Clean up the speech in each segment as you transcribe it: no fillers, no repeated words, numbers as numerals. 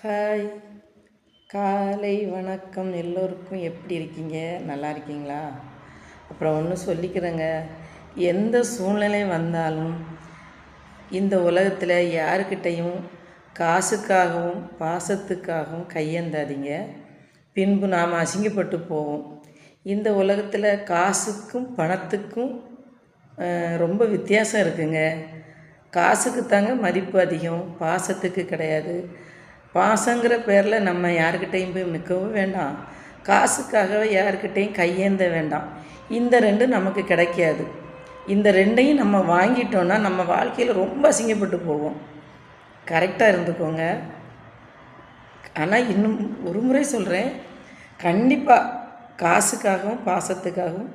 Hi, காலை வணக்கம் எல்லோருக்கும். எப்படி இருக்கீங்க? நல்லா இருக்கீங்களா? அப்புறம் ஒன்று சொல்லிக்கிறேங்க, எந்த சூழ்நிலை வந்தாலும் இந்த உலகத்தில் யாருக்கிட்டையும் காசுக்காகவும் பாசத்துக்காகவும் கையேந்தாதீங்க. பின்பு நாம் அசிங்கப்பட்டு போவோம். இந்த உலகத்தில் காசுக்கும் பணத்துக்கும் ரொம்ப வித்தியாசம் இருக்குங்க. காசுக்கு தாங்க மதிப்பு அதிகம், பாசத்துக்கு கிடையாது. பாசங்கிற பேரில் நம்ம யாருக்கிட்டையும் போய் நிற்கவும் வேண்டாம், காசுக்காகவே யாருக்கிட்டையும் கையேந்த வேண்டாம். இந்த ரெண்டும் நமக்கு கிடைக்காது. இந்த ரெண்டையும் நம்ம வாங்கிட்டோன்னா நம்ம வாழ்க்கையில் ரொம்ப அசிங்கப்பட்டு போவோம். கரெக்டாக இருந்துக்கோங்க. ஆனால் இன்னும் ஒரு முறை சொல்கிறேன், கண்டிப்பாக காசுக்காகவும் பாசத்துக்காகவும்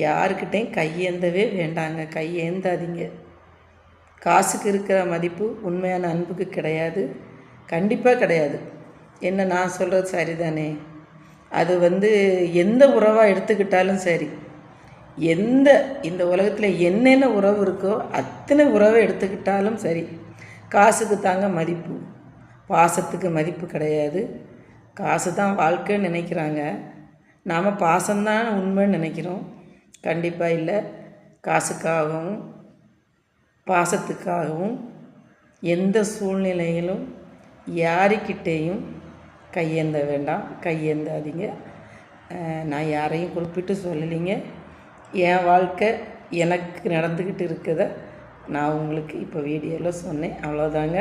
யாருக்கிட்டையும் கையேந்தவே வேண்டாங்க. கையேந்தாதீங்க. காசுக்கு இருக்கிற மதிப்பு உண்மையான அன்புக்கு கிடையாது, கண்டிப்பாக கிடையாது. என்ன நான் சொல்கிறது சரிதானே? அது எந்த உறவாக எடுத்துக்கிட்டாலும் சரி, இந்த உலகத்தில் என்னென்ன உறவு இருக்கோ அத்தனை உறவை எடுத்துக்கிட்டாலும் சரி, காசுக்கு தாங்க மதிப்பு, பாசத்துக்கு மதிப்பு கிடையாது. காசு தான் வாழ்க்கைன்னு நினைக்கிறாங்க, நாம் பாசம்தான் உண்மைன்னு நினைக்கிறோம். கண்டிப்பாக இல்லை. காசுக்காகவும் பாசத்துக்காகவும் எந்த சூழ்நிலையிலும் யாருக்கிட்டேயும் கையேந்த வேண்டாம், கையேந்தாதீங்க. நான் யாரையும் குறிப்பிட்டு சொல்லலைங்க. என் வாழ்க்கை எனக்கு நடந்துக்கிட்டு இருக்கதை நான் உங்களுக்கு இப்போ வீடியோவில் சொன்னேன், அவ்வளோதாங்க.